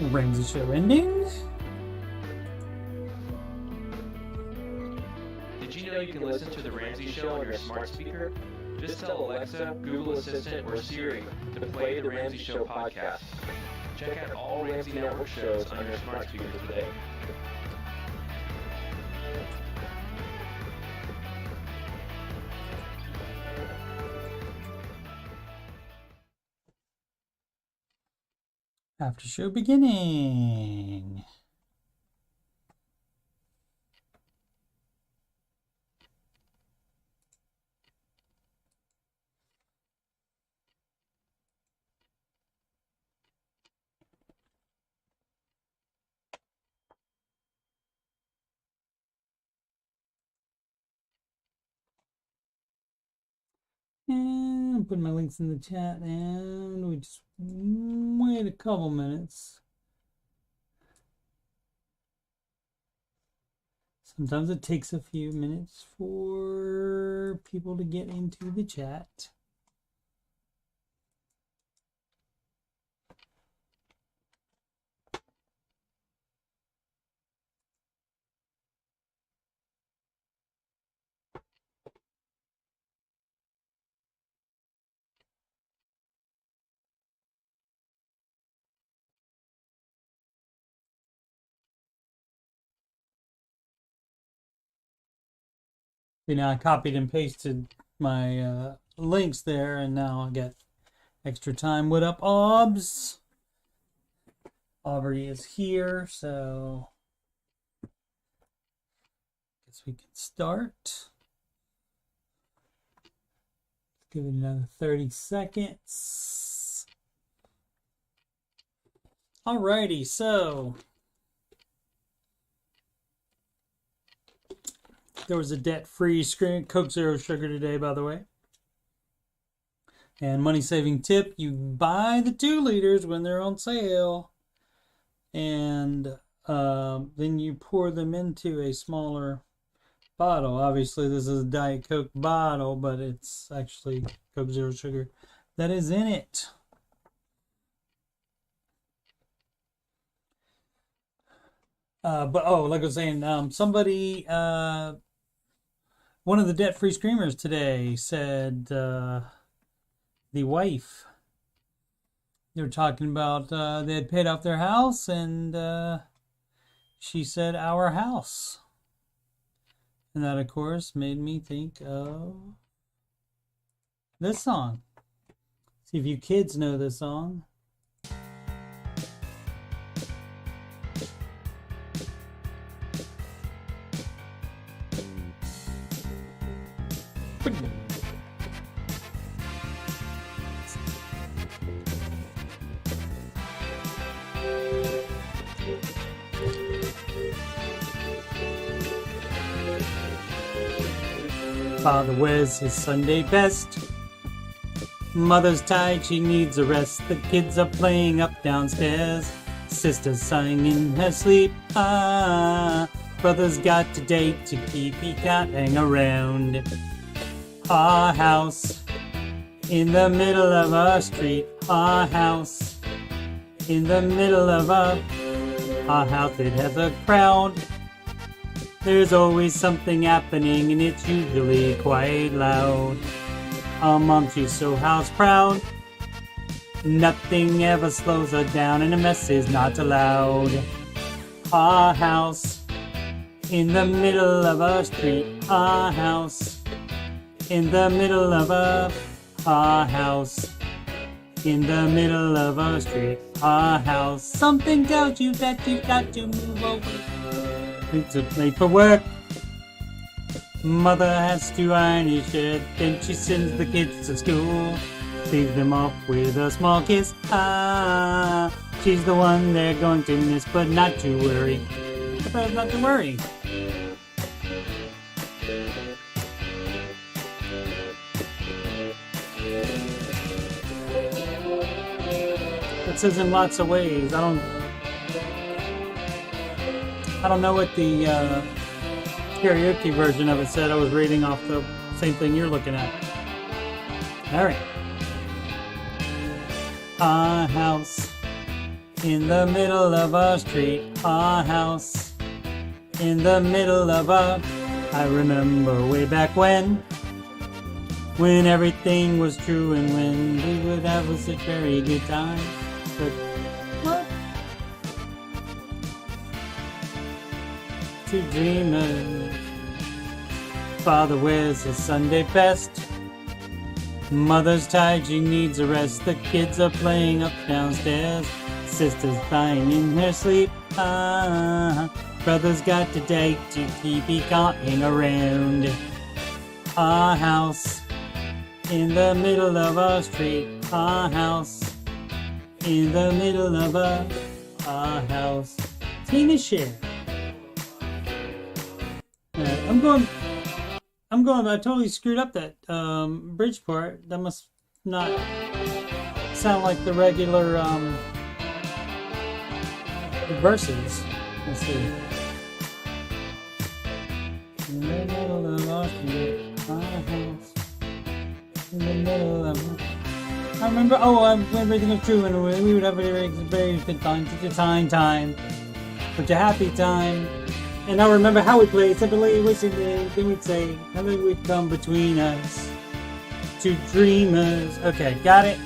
Ramsey show ending. Did you know you can listen to The Ramsey Show on your smart speaker? Just tell Alexa, Google Assistant, or Siri to play The Ramsey Show podcast. Check out all Ramsey Network shows on your smart speaker today. After show beginning. And put my links in the chat, and we just wait a couple minutes. Sometimes it takes a few minutes for people to get into the chat. You know, I copied and pasted my links there, and now I got extra time. What up, Obs? Aubrey is here, so guess we can start. Let's give it another 30 seconds. Alrighty, so there was a debt-free Coke Zero Sugar today, by the way. And money-saving tip, you buy the 2 liters when they're on sale. And then you pour them into a smaller bottle. Obviously, this is a Diet Coke bottle, but it's actually Coke Zero Sugar that is in it. But, like I was saying, somebody... one of the debt-free screamers today said the wife, they were talking about they had paid off their house, and she said our house. And that, of course, made me think of this song. See if you kids know this song. Father wears his Sunday best. Mother's tired, she needs a rest. The kids are playing up downstairs. Sister's sighing in her sleep. Brother's got a date to keep, he can't hang around. Our house in the middle of our street. Our house in the middle of our house, it has a crowd. There's always something happening, and it's usually quite loud. Our mom, she's so house proud. Nothing ever slows her down, and a mess is not allowed. Our house in the middle of our street. Our house in the middle of our house in the middle of our street. Our house. Something tells you that you've got to move over. It's late for work. Mother has to iron his shirt. Then she sends the kids to school. Leaves them off with a small kiss. She's the one they're going to miss, but not to worry. But not to worry. That says in lots of ways. I don't know what the karaoke version of it said. I was reading off the same thing you're looking at. All right. Our house in the middle of a street, a house in the middle of a... I remember way back when everything was true and when we would have a such very good time. But what? Two dreamers. Father wears his Sunday best. Mother's tired, she needs a rest. The kids are playing up downstairs. Sister's dying in her sleep. Brother's got to date to keep he going around. A house in the middle of a street. A house in the middle of a house. Tina share. I totally screwed up that bridge part. That must not sound like the regular verses. Let's see. In the middle of our street, our house. In the middle of... I remember, everything was true and we would have a very good time. Such a time. Such a happy time. And I remember how we played, simply wishing then we'd say, nothing would come between us. Two dreamers. Okay, got it.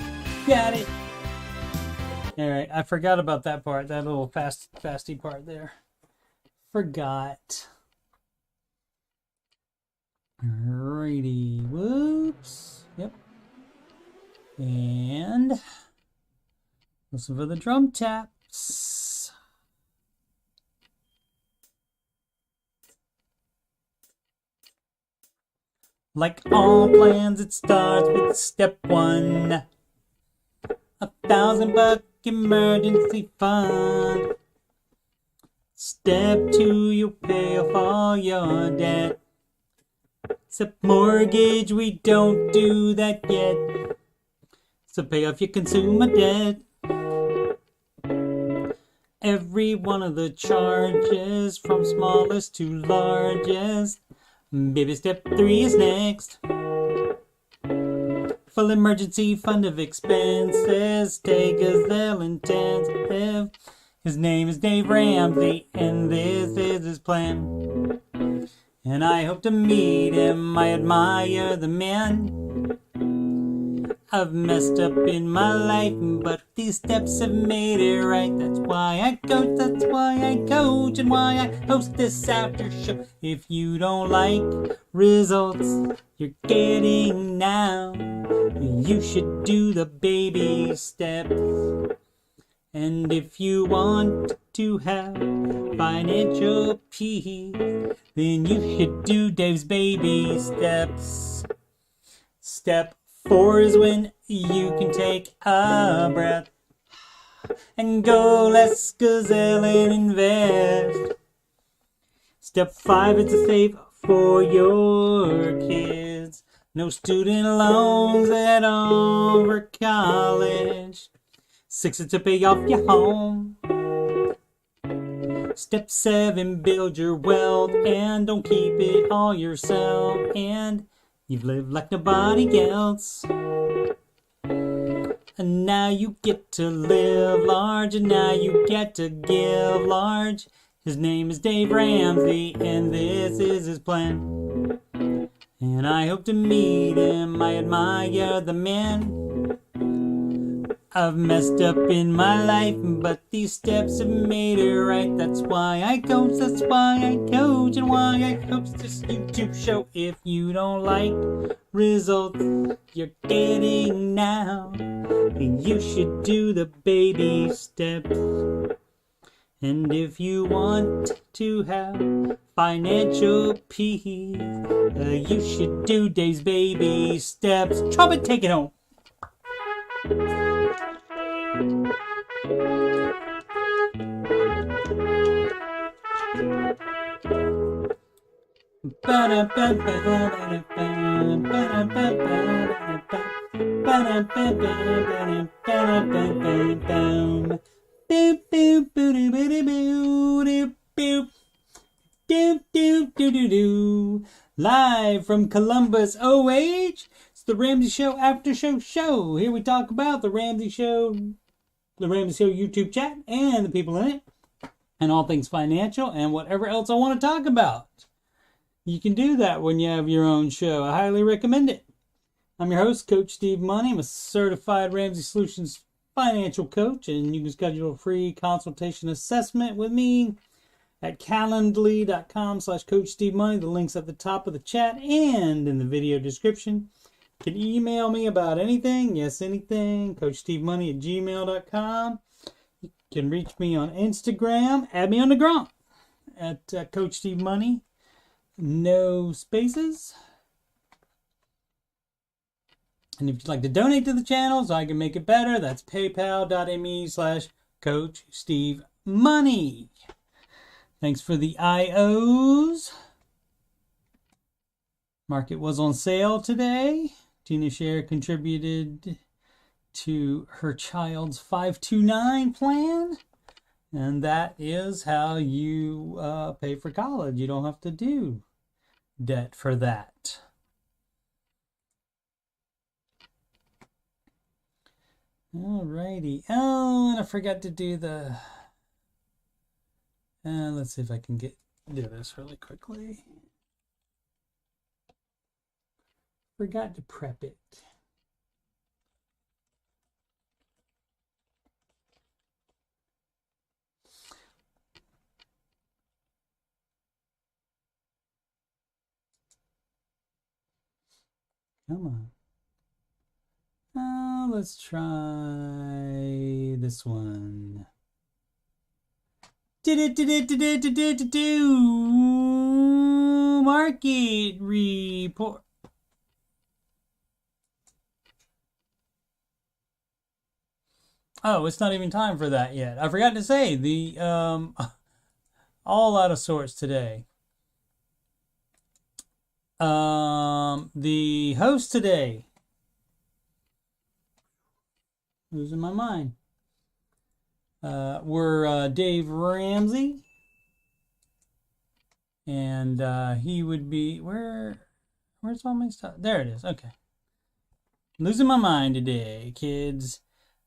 Alright, I forgot about that part, that little fasty part there. Forgot. Alrighty, whoops. Yep. And listen for the drum taps. Like all plans, it starts with step one. $1,000 emergency fund. Step two, you pay off all your debt. Except mortgage, we don't do that yet. So pay off your consumer debt. Every one of the charges, from smallest to largest. Baby step 3 is next. Full emergency fund of expenses. Stay gazelle intensive. His name is Dave Ramsey, and this is his plan. And I hope to meet him. I admire the man. I've messed up in my life, but these steps have made it right. That's why I coach, and why I host this after show. If you don't like results you're getting now, you should do the baby steps. And if you want to have financial peace, then you should do Dave's baby steps. Step 4 is when you can take a breath and go less gazelle and invest. Step 5 is to save for your kids. No student loans at all for college. 6 is to pay off your home. Step 7, build your wealth and don't keep it all yourself. And you've lived like nobody else. And now you get to live large, and now you get to give large. His name is Dave Ramsey, and this is his plan. And I hope to meet him. I admire the man. I've messed up in my life, but these steps have made it right. That's why I coach, and why I host this YouTube show. If you don't like results you're getting now, you should do the baby steps. And if you want to have financial peace, you should do Dave's baby steps. Trumpet, take it home. Live from Columbus, OH, it's the Ramsey Show Aftershow show. Here we talk about the Ramsey Show the Ramsey Show YouTube chat and the people in it, and all things financial and whatever else I want to talk about. You can do that when you have your own show. I highly recommend it. I'm your host, Coach Steve Money. I'm a certified Ramsey Solutions financial coach, and you can schedule a free consultation assessment with me at calendly.com/Coach Steve Money. The link's at the top of the chat and in the video description. You can email me about anything. Yes, anything. CoachSteveMoney@gmail.com. You can reach me on Instagram. Add me on the Grom at Coach Steve Money. No spaces. And if you'd like to donate to the channel so I can make it better, that's paypal.me/Coach Steve Money. Thanks for the IOs. Market was on sale today. Tina Share contributed to her child's 529 plan. And that is how you pay for college. You don't have to do debt for that. Alrighty. Oh, and I forgot to do the... let's see if I can do this really quickly. Forgot to prep it. Come on. Let's try this one. Market report. Oh, it's not even time for that yet. I forgot to say the all out of sorts today. The host today. Losing my mind. Were Dave Ramsey. And he would be... Where's all my stuff? There it is. Okay. Losing my mind today, kids.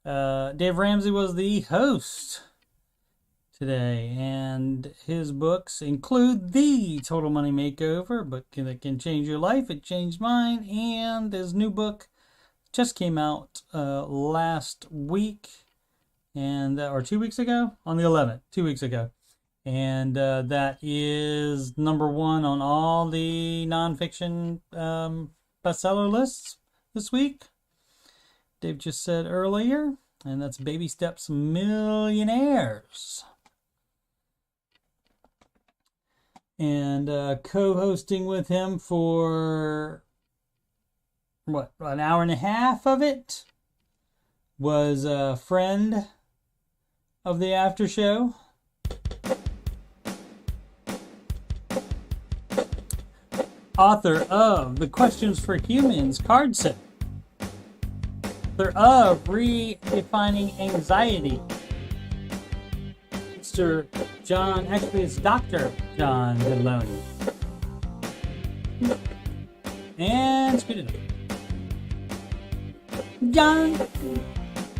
Dave Ramsey was the host today. And his books include The Total Money Makeover, book that can change your life. It changed mine. And his new book just came out last week, and or 2 weeks ago, on the 11th, 2 weeks ago, and that is #1 on all the nonfiction bestseller lists this week. Dave just said earlier, and that's Baby Steps Millionaires. And co-hosting with him for what, an hour and a half of it was a friend of the Aftershow, author of The Questions for Humans card set, author of Redefining Anxiety, Mr. John, actually it's Dr. John Deloney. And spit it up. John,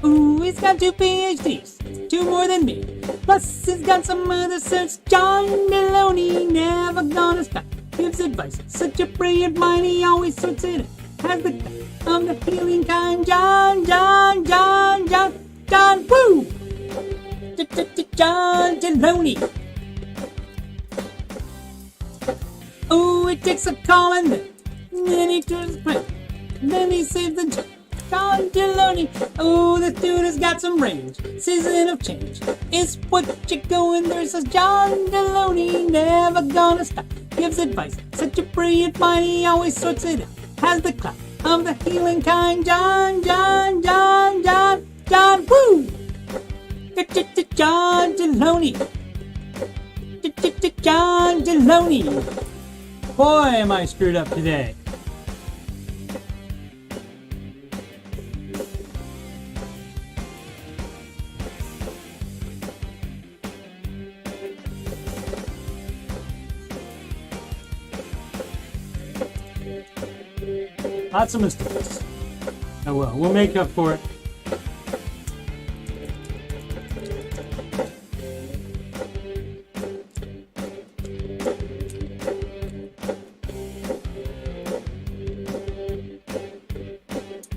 ooh, he's got 2 PhDs, 2 more than me. Plus, he's got some other certs. John Deloney, never gonna stop. Gives advice, such a brilliant mind, he always sorts it out. Has the of the healing kind. John, woo! John Deloney. Ooh, it takes a call and then he turns back. Then he saves the John Deloney. Oh, this dude has got some range. Season of change is what you're going there. Says John Deloney, never gonna stop. Gives advice, such a brilliant mind, he always sorts it out. Has the clout of the healing kind. John, woo! John Deloney. John Deloney. Boy, am I screwed up today. Lots of mistakes. Oh well, we'll make up for it.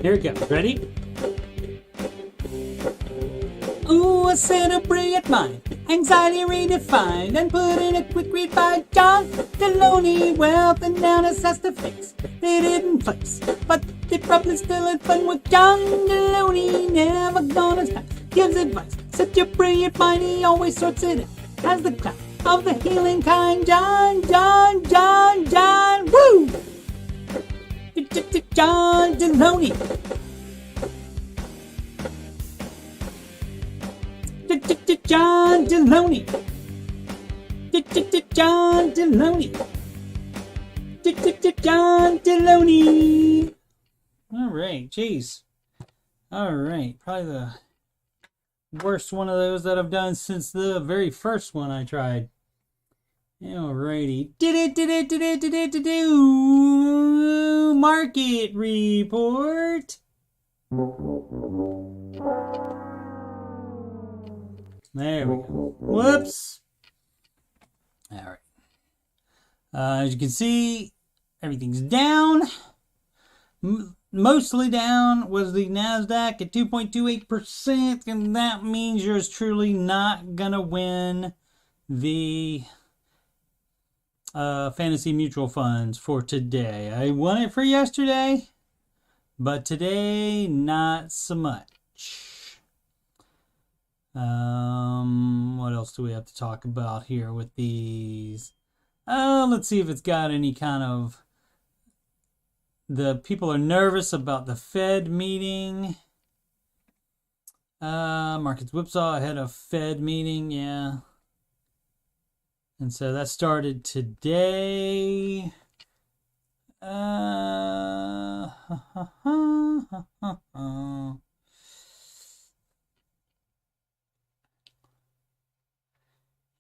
Here it goes. Ready? Ooh, a celebrate mind, anxiety redefined, and put in a quick read by John Deloney. Wealth and now assess the fix they didn't place, but they probably still had fun with John Deloney. Never gonna stop, gives advice, set your brilliant mind, he always sorts it out as the cloud of the healing kind. John, woo! John Deloney. John Deloney. John Deloney. John Deloney. All right, jeez. All right, probably the worst one of those that I've done since the very first one I tried. Alrighty. Market report. There we go. Whoops. All right. As you can see, everything's down. Mostly down was the NASDAQ at 2.28%, and that means yours truly not gonna win the fantasy mutual funds for today. I won it for yesterday, but today not so much. What else do we have to talk about here with these? Let's see if it's got any kind of... The people are nervous about the Fed meeting. Markets whipsaw ahead of Fed meeting, yeah. And so that started today.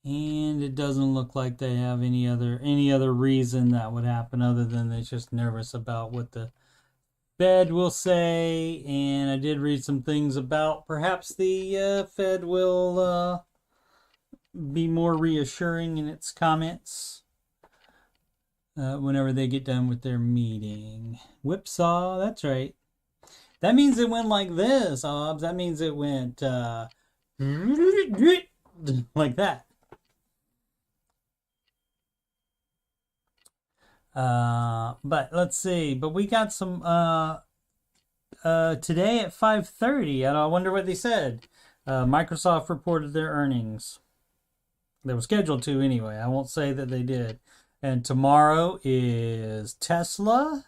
And it doesn't look like they have any other reason that would happen other than they're just nervous about what the Fed will say. And I did read some things about perhaps the Fed will be more reassuring in its comments whenever they get done with their meeting. Whipsaw, that's right. That means it went like this, Hobbs. That means it went like that. But let's see. But we got some today at 5:30, and I wonder what they said. Microsoft reported their earnings. They were scheduled to anyway. I won't say that they did. And tomorrow is Tesla.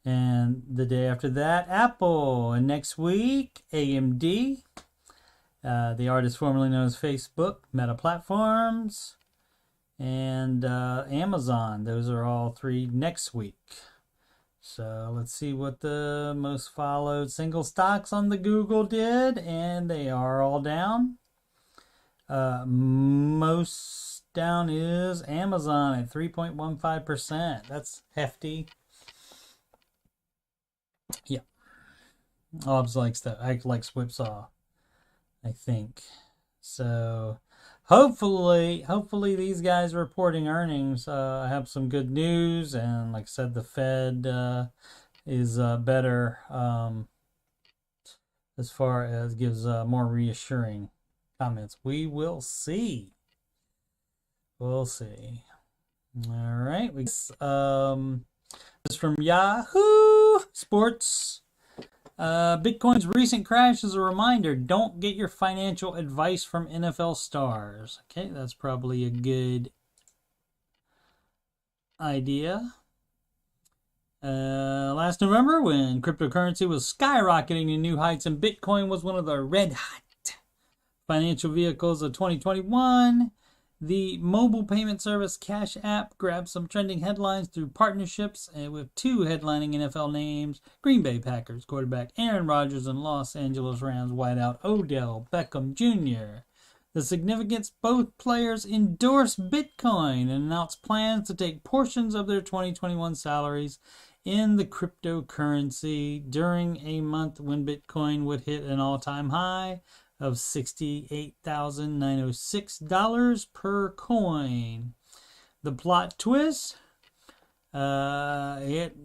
And the day after that, Apple. And next week, AMD. The artist formerly known as Facebook, Meta Platforms, and Amazon. Those are all three next week. So let's see what the most followed single stocks on the Google did. And they are all down. Most down is Amazon at 3.15%. That's hefty. Yeah. Hobbs likes that. I likes whipsaw, I think. So hopefully these guys reporting earnings have some good news. And like I said, the Fed is better as far as gives more reassuring comments. We will see. We'll see. All right. This is from Yahoo Sports. Bitcoin's recent crash is a reminder. Don't get your financial advice from NFL stars. Okay, that's probably a good idea. Last November, when cryptocurrency was skyrocketing to new heights and Bitcoin was one of the red hot financial vehicles of 2021, the mobile payment service Cash App grabbed some trending headlines through partnerships with two headlining NFL names: Green Bay Packers quarterback Aaron Rodgers and Los Angeles Rams wideout Odell Beckham Jr. The significance: both players endorsed Bitcoin and announced plans to take portions of their 2021 salaries in the cryptocurrency during a month when Bitcoin would hit an all-time high of $68,906 per coin. The plot twist, it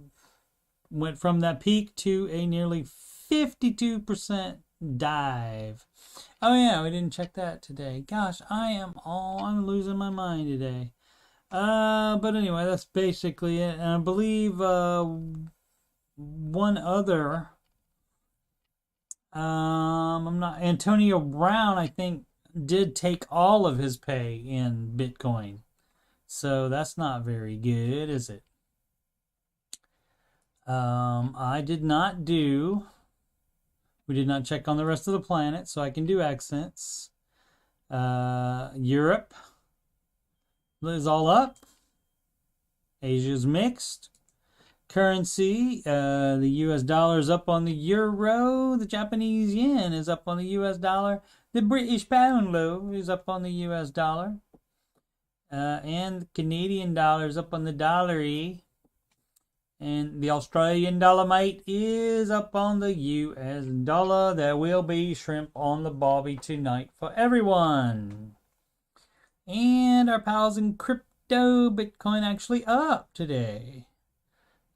went from that peak to a nearly 52% dive. Oh yeah, we didn't check that today. Gosh, I'm losing my mind today. But anyway, that's basically it. And I believe one other, Antonio Brown, I think, did take all of his pay in Bitcoin. So that's not very good, is it? We did not check on the rest of the planet, so I can do accents. Europe is all up. Asia's mixed. Currency, the US dollar is up on the euro. The Japanese yen is up on the US dollar. The British pound is up on the US dollar. And the Canadian dollar is up on the dollary. And the Australian dollar, mate, is up on the US dollar. There will be shrimp on the barbie tonight for everyone. And our pals in crypto, Bitcoin actually up today.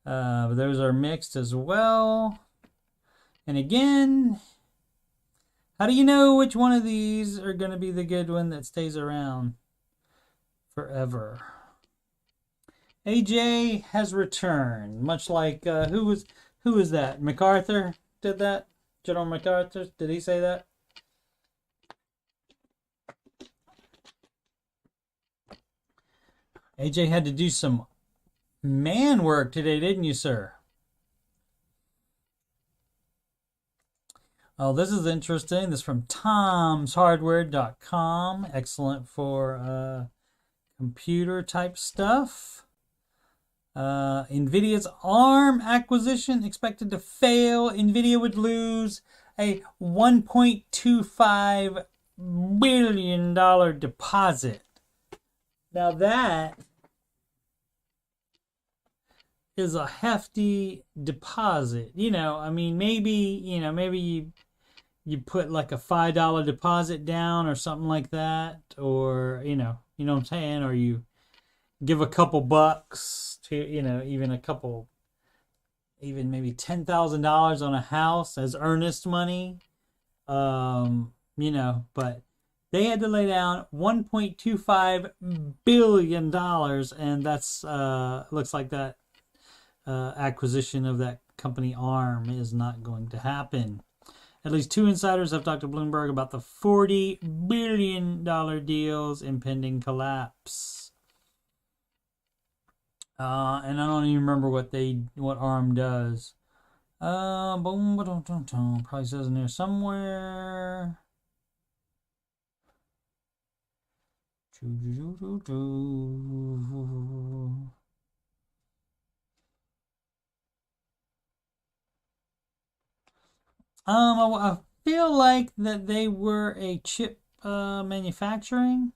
But those are mixed as well. And again, how do you know which one of these are going to be the good one that stays around forever? AJ has returned, much like who was that? MacArthur did that? General MacArthur, did he say that? AJ had to do some man work today, didn't you, sir? Oh, this is interesting. This is from tomshardware.com. Excellent for computer type stuff. NVIDIA's ARM acquisition expected to fail. NVIDIA would lose a $1.25 billion deposit. Now that is a hefty deposit. I mean, maybe you put like a $5 deposit down or something like that, or you know what I'm saying, or you give a couple bucks to, even maybe $10,000 on a house as earnest money. But they had to lay down $1.25 billion, and that's looks like that acquisition of that company ARM is not going to happen. At least two insiders have talked to Bloomberg about the $40 billion deal's impending collapse. And I don't even remember what ARM does. Probably says in there somewhere. I feel like that they were a chip manufacturing.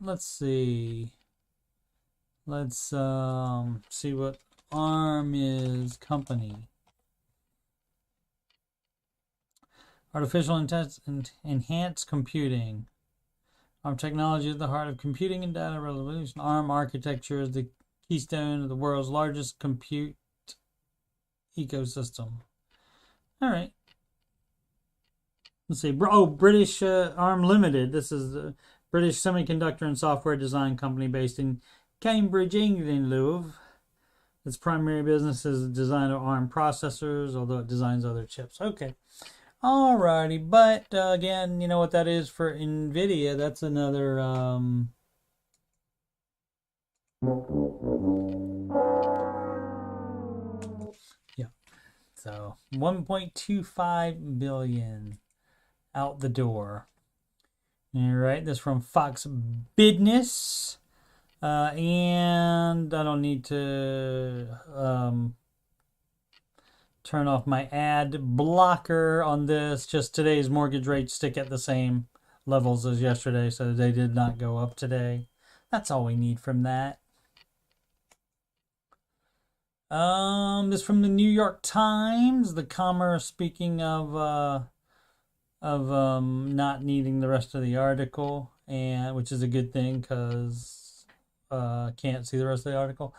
Let's see. Let's see what ARM is company. Artificial enhanced computing. ARM technology is at the heart of computing and data revolution. ARM architecture is the keystone of the world's largest compute ecosystem. All right. Let's see. British ARM Limited. This is the British semiconductor and software design company based in Cambridge, England, Louvre. Its primary business is the design of ARM processors, although it designs other chips. Okay. Alrighty. But again, you know what that is for NVIDIA. That's another... yeah. So 1.25 billion out the door. All right. This is from Fox Business. And I don't need to turn off my ad blocker on this. Just today's mortgage rates stick at the same levels as yesterday, so they did not go up today. That's all we need from that. This from the New York Times. The Commerce, speaking of not needing the rest of the article, and which is a good thing because can't see the rest of the article.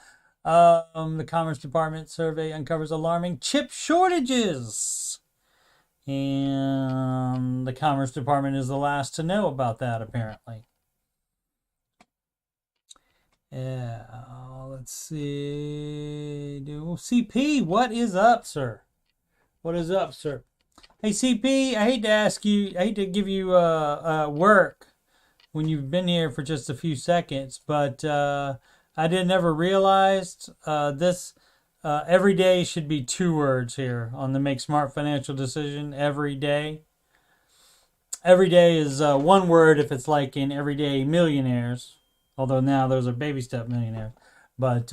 The Commerce Department survey uncovers alarming chip shortages. And the Commerce Department is the last to know about that, apparently. Yeah, let's see. CP, what is up, sir? What is up, sir? Hey, CP, I hate to give you work when you've been here for just a few seconds, but I never realized this. Every day should be 2 words here on the Make Smart Financial Decision. Every day. Every day is 1 word if it's like in Everyday Millionaires. Although now those are baby step millionaires. But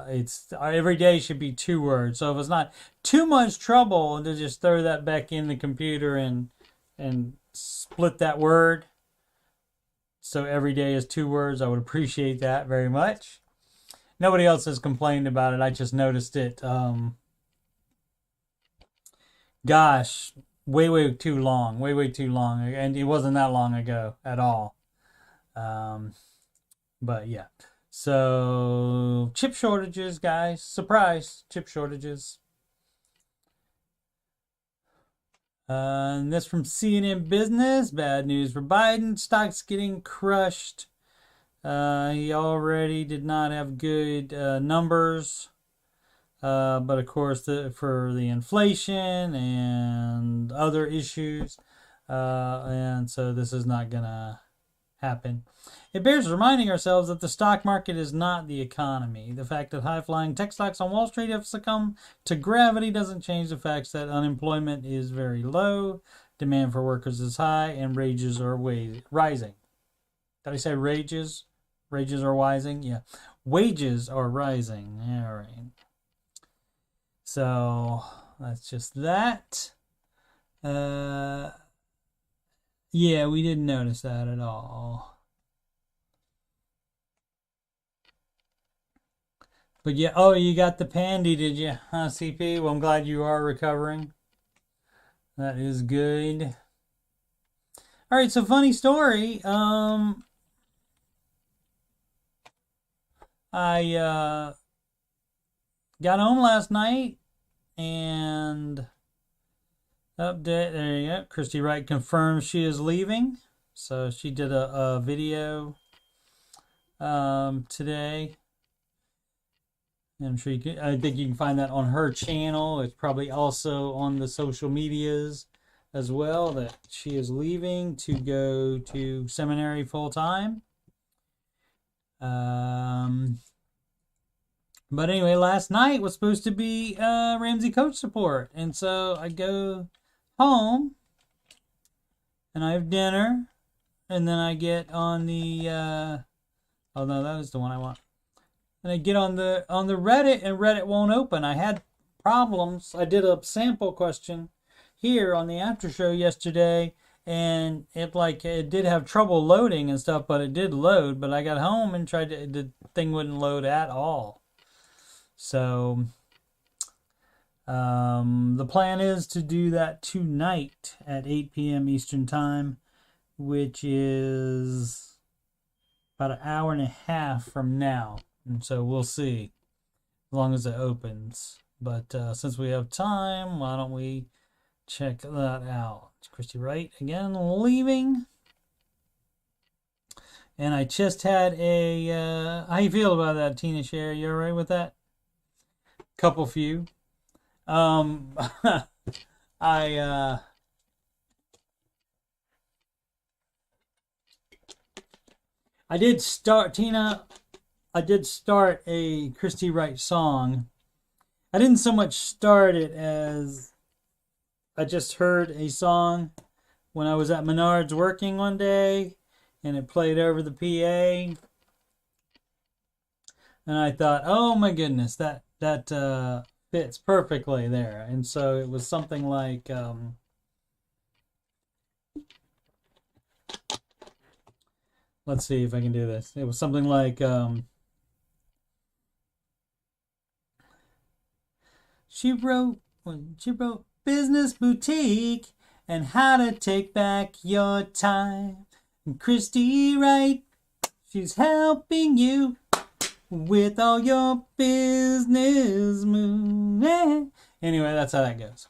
it's every day should be 2 words. So if it's not too much trouble to just throw that back in the computer and split that word. So every day is 2 words. I would appreciate that very much. Nobody else has complained about it. I just noticed it. Gosh, way too long. Way too long. And it wasn't that long ago at all. But yeah. So, chip shortages, guys. Surprise, chip shortages. And this from CNN Business. Bad news for Biden. Stocks getting crushed. He already did not have good numbers. But of course, for the inflation and other issues. And so this is not going to happen. It bears reminding ourselves that the stock market is not the economy. The fact that high-flying tech stocks on Wall Street have succumbed to gravity doesn't change the fact that unemployment is very low, demand for workers is high, and wages are rising. Did I say wages? Wages are rising? Yeah. Wages are rising. All right. So, that's just that. Yeah, we didn't notice that at all. But yeah, oh, you got the pandy, did you? Huh, CP? Well, I'm glad you are recovering. That is good. All right, so funny story. I got home last night and update. There you go. Christy Wright confirms she is leaving. So she did a video today. I'm sure I think you can find that on her channel. It's probably also on the social medias as well, that she is leaving to go to seminary full time. But anyway, last night was supposed to be Ramsey coach support. And so I go home and I have dinner. And then I get on the, oh no, that was the one I want. And I get on the Reddit, and Reddit won't open. I had problems. I did a sample question here on the Aftershow yesterday, and it did have trouble loading and stuff, but it did load. But I got home and the thing wouldn't load at all. So the plan is to do that tonight at 8 p.m. Eastern Time, which is about an hour and a half from now. And so we'll see, as long as it opens. But since we have time, why don't we check that out? It's Christy Wright again leaving. And I just had a, how you feel about that, Tina Sher? You all right with that? Couple few. I did start, Tina, I did start a Christy Wright song. I didn't so much start it as I just heard a song when I was at Menards working one day, and it played over the PA. And I thought, oh my goodness, that fits perfectly there. And so it was something like, let's see if I can do this. It was something like, She wrote Business Boutique and How to Take Back Your Time. And Christy Wright, she's helping you with all your business moves. Anyway, that's how that goes.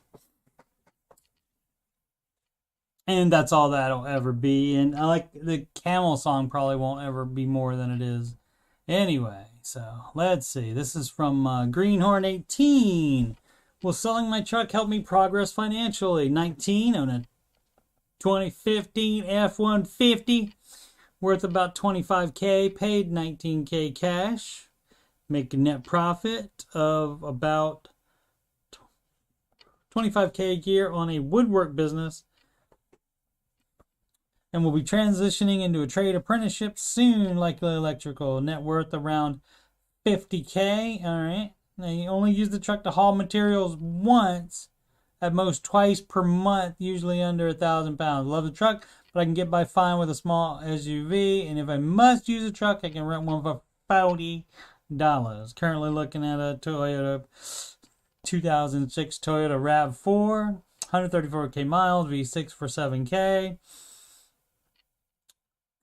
And that's all that'll ever be. And I like the Camel song probably won't ever be more than it is. Anyway, so let's see. This is from Greenhorn 18. Will selling my truck help me progress financially? 19 on a 2015 F-150 worth about $25K, paid $19K cash. Make a net profit of about $25K a year on a woodwork business. And will be transitioning into a trade apprenticeship soon, likely electrical. Net worth around $50K. All right. Now you only use the truck to haul materials once, at most twice per month, usually under 1,000 pounds. Love the truck, but I can get by fine with a small SUV. And if I must use a truck, I can rent one for $40. Currently looking at a Toyota 2006 Toyota RAV4, 134K miles, V6 for $7K.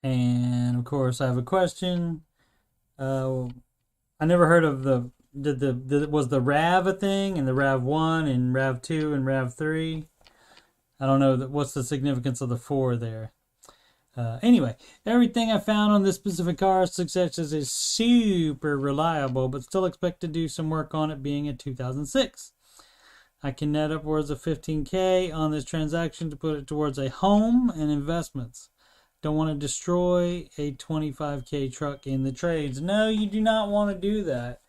And of course, I have a question. I never heard of was the RAV a thing, and the RAV1 and RAV2 and RAV3? I don't know what's the significance of the 4 there. Anyway, everything I found on this specific car successes is super reliable, but still expect to do some work on it being a 2006. I can net upwards of $15K on this transaction to put it towards a home and investments. Don't want to destroy a $25K truck in the trades. No, you do not want to do that.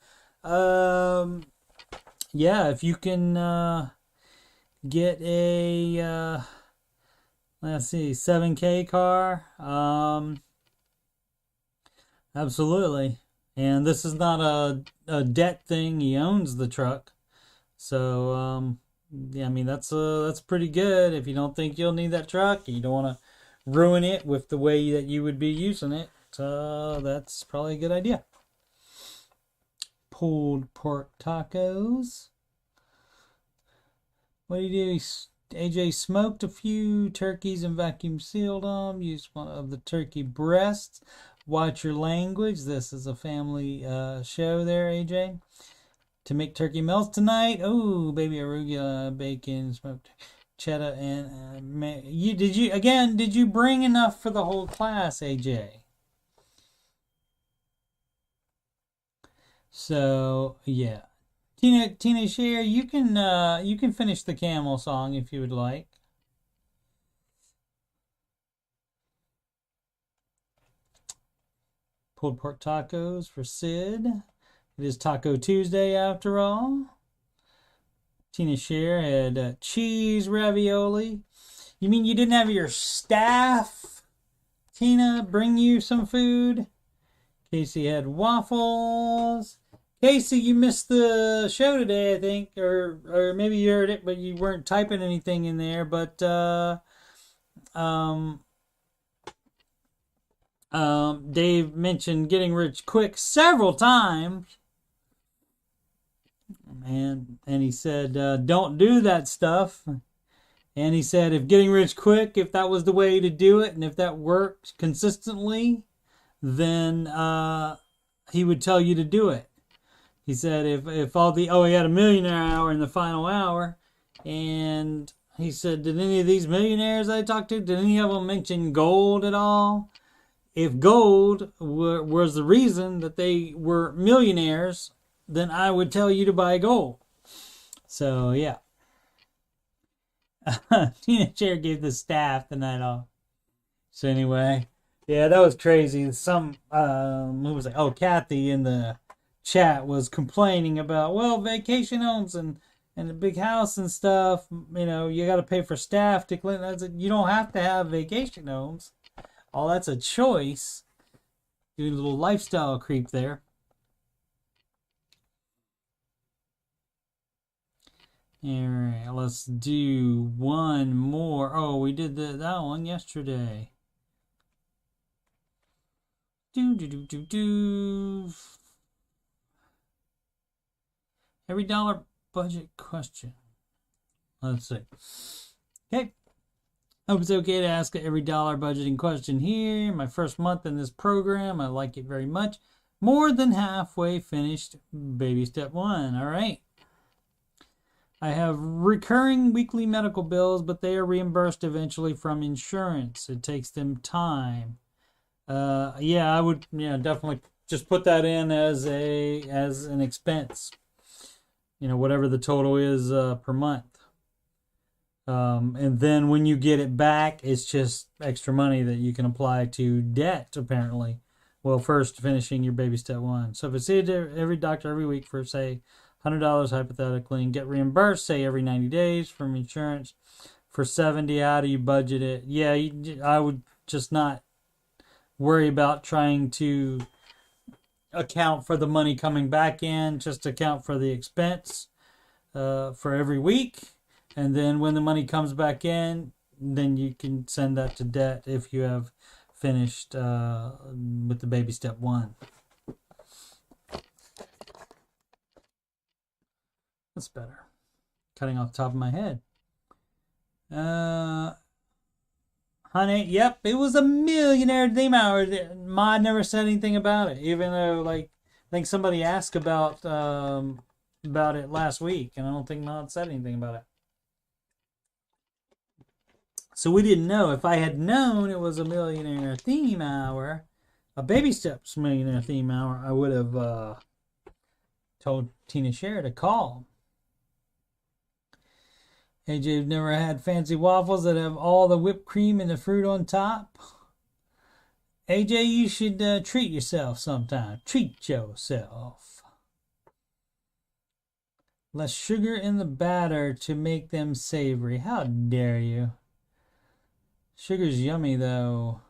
Yeah, if you can get a let's see, 7K car, absolutely. And this is not a debt thing. He owns the truck, so yeah, I mean that's pretty good. If you don't think you'll need that truck, you don't want to ruin it with the way that you would be using it, that's probably a good idea. Pulled pork tacos. What do you do? AJ smoked a few turkeys and vacuum sealed them. Used one of the turkey breasts. Watch your language. This is a family show there, AJ. To make turkey melts tonight. Oh, baby arugula, bacon, smoked cheddar, and did you bring enough for the whole class, AJ? So yeah, Tina Share, you can finish the Camel song if you would like. Pulled pork tacos for Sid. It is Taco Tuesday after all. Tina Share had cheese ravioli. You mean you didn't have your staff, Tina, bring you some food? Casey had waffles. Casey, you missed the show today, I think, or maybe you heard it, but you weren't typing anything in there. But Dave mentioned getting rich quick several times. And he said, don't do that stuff. And he said, if getting rich quick, if that was the way to do it, and if that worked consistently, then he would tell you to do it. He said, if all the, he had a millionaire hour in the final hour, and he said, did any of these millionaires I talked to, did any of them mention gold at all? If gold was the reason that they were millionaires, then I would tell you to buy gold. So, yeah. Tina Chair gave the staff the night off. So, anyway. Yeah, that was crazy. Some, who was like, Kathy in the chat was complaining about, well, vacation homes and a big house and stuff. You know, you got to pay for staff to clean. You don't have to have vacation homes. Oh, that's a choice. Doing a little lifestyle creep there. Alright, let's do one more. Oh, we did that one yesterday. Every dollar budget question. Let's see. Okay. Hope it's okay to ask every dollar budgeting question here. My first month in this program. I like it very much. More than halfway finished baby step 1. All right. I have recurring weekly medical bills, but they are reimbursed eventually from insurance. It takes them time. Yeah, I would, definitely just put that in as an expense. Whatever the total is per month. And then when you get it back, it's just extra money that you can apply to debt, apparently. Well, first finishing your baby step 1. So if it's every doctor every week for, say, $100 hypothetically, and get reimbursed, say, every 90 days from insurance for 70, how do you budget it? Yeah, I would just not worry about trying to account for the money coming back in, just account for the expense for every week. And then when the money comes back in, then you can send that to debt if you have finished with the baby step 1. That's better. Cutting off the top of my head. Honey, yep, it was a millionaire theme hour. Ma never said anything about it, even though, I think somebody asked about it last week, and I don't think Ma said anything about it. So we didn't know. If I had known it was a millionaire theme hour, a baby steps millionaire theme hour, I would have told Tina Sher to call. AJ, you've never had fancy waffles that have all the whipped cream and the fruit on top? AJ, you should treat yourself sometime. Treat yourself. Less sugar in the batter to make them savory. How dare you? Sugar's yummy, though.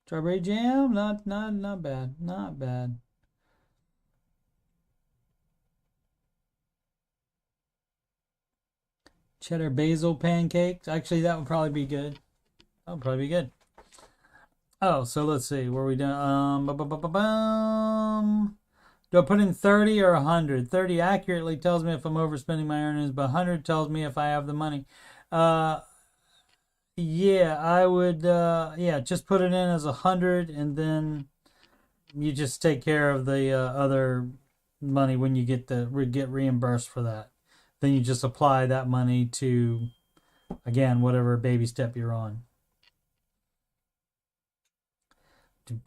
Strawberry jam? Not bad. Not bad. Cheddar basil pancakes. Actually, that would probably be good. That would probably be good. Oh, so let's see. Where are we done? Do I put in 30 or 100? 30 accurately tells me if I'm overspending my earnings, but 100 tells me if I have the money. Yeah, I would, just put it in as 100, and then you just take care of the other money when you get reimbursed for that. Then you just apply that money to, again, whatever baby step you're on. Have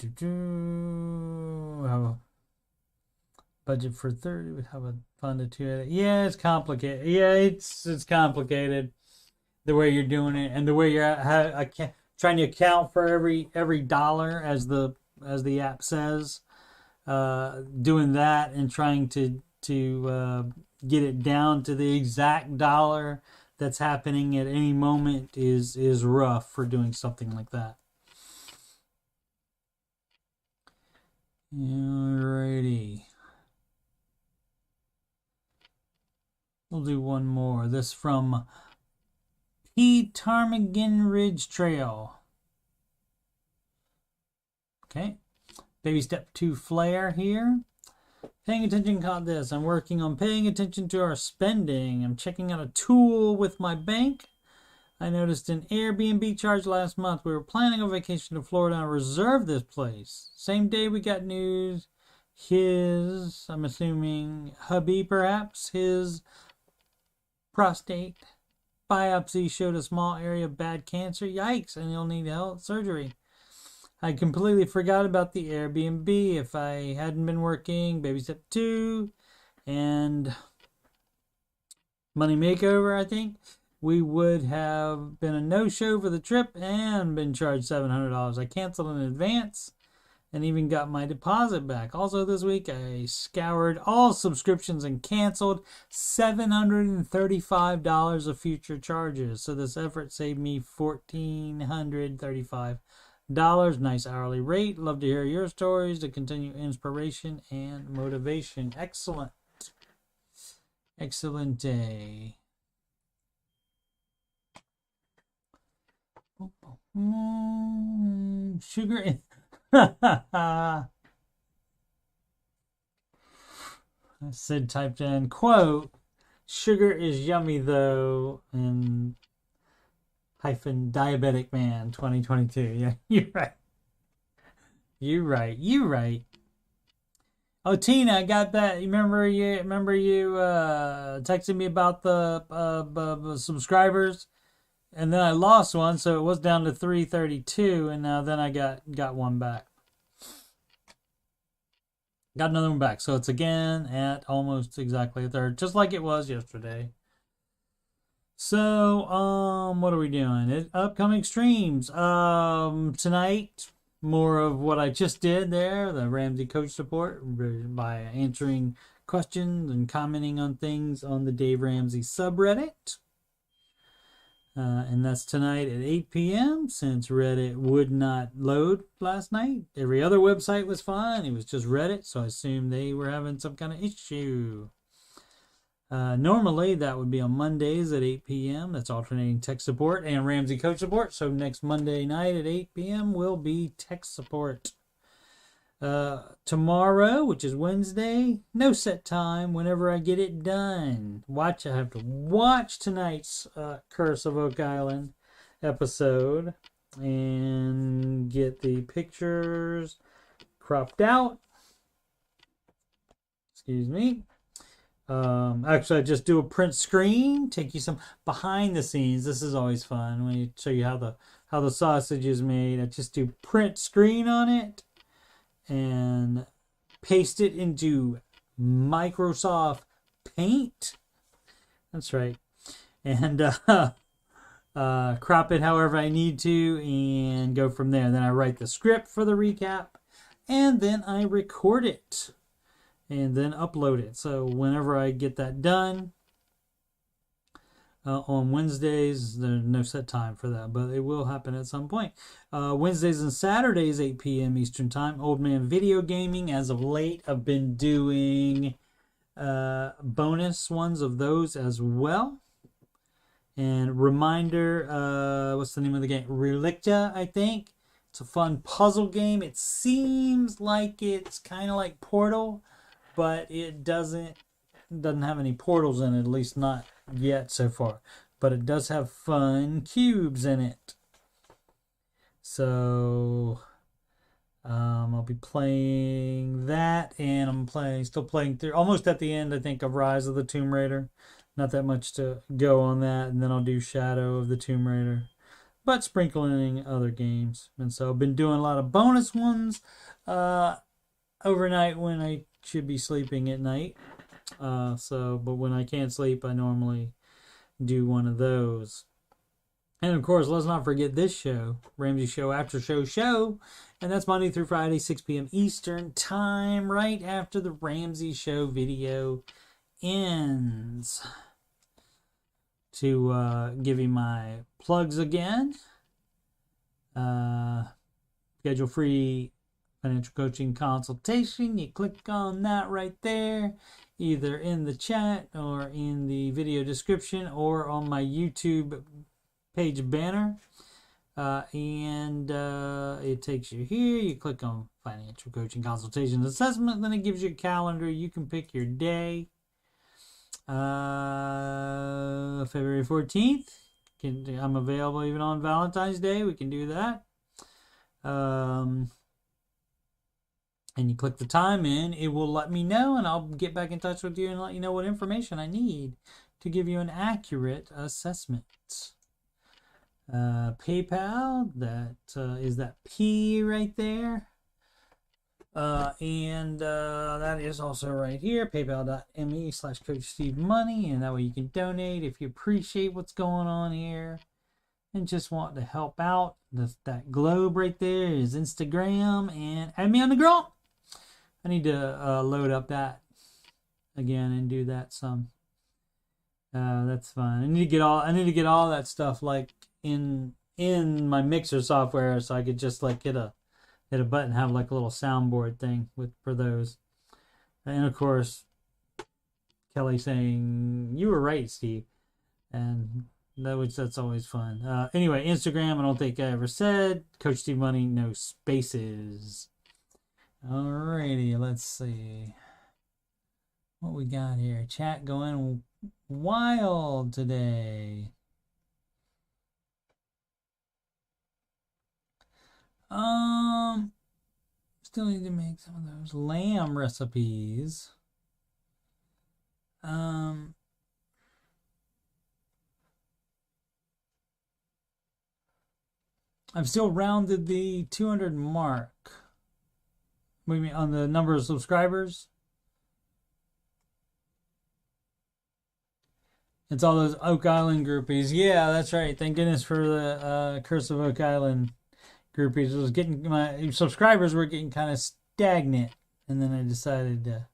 a budget for 30. Would have a fund of 2. Yeah, it's complicated. Yeah, it's complicated. The way you're doing it, and the way you're trying to account for every dollar, as the app says, doing that and trying to get it down to the exact dollar that's happening at any moment is rough for doing something like that. Alrighty. We'll do one more. This from Ptarmigan Ridge Trail. Okay. Baby step 2 flare here. Paying attention, caught this. I'm working on paying attention to our spending. I'm checking out a tool with my bank. I noticed an Airbnb charge last month. We were planning a vacation to Florida and reserved this place. Same day we got news. I'm assuming hubby perhaps, his prostate biopsy showed a small area of bad cancer. Yikes, and he'll need health surgery. I completely forgot about the Airbnb. If I hadn't been working, baby step 2, and money makeover, I think, we would have been a no-show for the trip and been charged $700. I canceled in advance and even got my deposit back. Also this week, I scoured all subscriptions and canceled $735 of future charges. So this effort saved me $1,435. Nice hourly rate. Love to hear your stories to continue inspiration and motivation. Excellent. Excellent day. Sugar in... Sid typed in, quote, sugar is yummy though, and hyphen diabetic man 2022. Yeah, you're right. You're right. You're right. Oh, Tina, I got that. Remember you texted me about the subscribers, and then I lost one, so it was down to 332, and now then I got one back. Got another one back, so it's again at almost exactly a third, just like it was yesterday. So, what are we doing? Upcoming streams. Tonight, more of what I just did there, the Ramsey Coach Support, by answering questions and commenting on things on the Dave Ramsey subreddit. And that's tonight at 8 p.m. since Reddit would not load last night. Every other website was fine. It was just Reddit, so I assumed they were having some kind of issue. Normally, that would be on Mondays at 8 p.m. That's alternating tech support and Ramsey Coach Support. So next Monday night at 8 p.m. will be tech support. Tomorrow, which is Wednesday, no set time, whenever I get it done. I have to watch tonight's Curse of Oak Island episode and get the pictures cropped out. Excuse me. Actually, I just do a print screen, take you some behind the scenes. This is always fun when you show you how the sausage is made. I just do print screen on it and paste it into Microsoft Paint. That's right. And crop it however I need to and go from there. Then I write the script for the recap and then I record it and then upload it. So whenever I get that done, on Wednesdays, there's no set time for that, but it will happen at some point. Wednesdays and Saturdays, 8 p.m. Eastern Time. Old Man Video Gaming. As of late, I've been doing bonus ones of those as well. And reminder, what's the name of the game? Relicta, I think. It's a fun puzzle game. It seems like it's kind of like Portal, but it doesn't have any portals in it, at least not yet so far. But it does have fun cubes in it. So I'll be playing that, and I'm still playing through, almost at the end, I think, of Rise of the Tomb Raider. Not that much to go on that, and then I'll do Shadow of the Tomb Raider, but sprinkling other games. And so I've been doing a lot of bonus ones overnight when I should be sleeping at night. But when I can't sleep, I normally do one of those. And of course, let's not forget this show, Ramsey Show Aftershow show, and that's Monday through Friday, 6 p.m. Eastern Time, right after the Ramsey Show video ends. To give you my plugs again, schedule free financial coaching consultation. You click on that right there, either in the chat or in the video description or on my YouTube page banner. And it takes you here. You click on financial coaching consultation assessment. Then it gives you a calendar. You can pick your day. February 14th. I'm available even on Valentine's Day. We can do that. And you click the time in, it will let me know, and I'll get back in touch with you and let you know what information I need to give you an accurate assessment. PayPal, that is that P right there. And that is also right here, paypal.me/CoachSteveMoney, and that way you can donate if you appreciate what's going on here and just want to help out. That globe right there is Instagram, and add me on the girl. I need to load up that again and do that some. That's fine. I need to get all that stuff like in my mixer software, so I could just like hit a button, have like a little soundboard thing for those. And of course, Kelly saying, "You were right, Steve," and that's always fun. Anyway, Instagram, I don't think I ever said Coach Steve Money, no spaces. Alrighty, let's see what we got here. Chat going wild today. Still need to make some of those lamb recipes. I've still rounded the 200 mark. What do you mean, on the number of subscribers? It's all those Oak Island groupies. Yeah, that's right. Thank goodness for the Curse of Oak Island groupies. It was getting, my subscribers were getting kind of stagnant, and then I decided to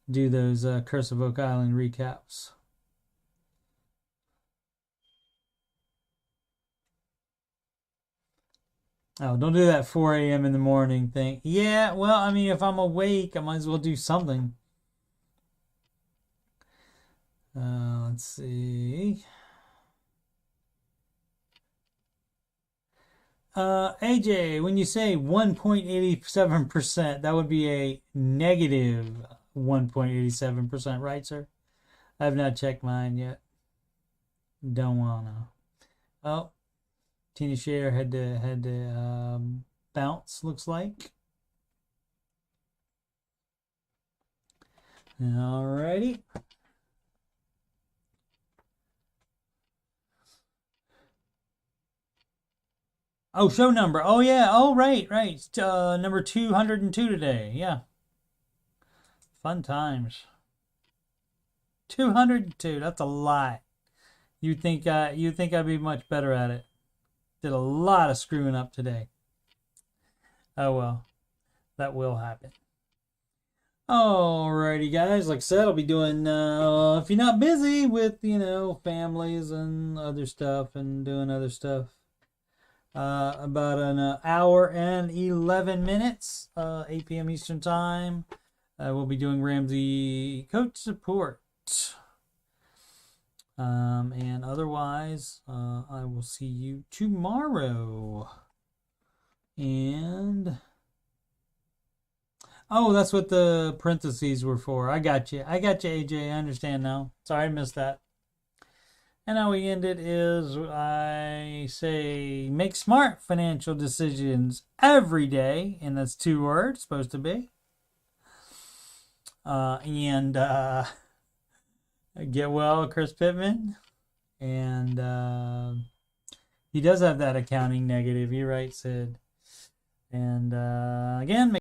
do those Curse of Oak Island recaps. Oh, don't do that 4 a.m. in the morning thing. Yeah, well, I mean, if I'm awake, I might as well do something. Let's see. AJ, when you say 1.87%, that would be a negative 1.87%, right, sir? I have not checked mine yet. Don't wanna. Oh, Tina Share had to bounce, looks like. Alrighty. Oh, show number. Oh, yeah. Oh, right. Number 202 today. Yeah. Fun times. 202. That's a lot. You'd think I'd be much better at it. Did a lot of screwing up today. Oh, well. That will happen. Alrighty, guys. Like I said, I'll be doing, if you're not busy with, families and other stuff and doing other stuff, about an hour and 11 minutes, 8 p.m. Eastern Time. We'll be doing Ramsey Coach Support. And otherwise, I will see you tomorrow. And... oh, that's what the parentheses were for. I got you, AJ. I understand now. Sorry, I missed that. And how we end it is I say make smart financial decisions every day. And that's 2 words, supposed to be. And get well, Chris Pittman. And he does have that accounting negative. You're right, Sid. And again,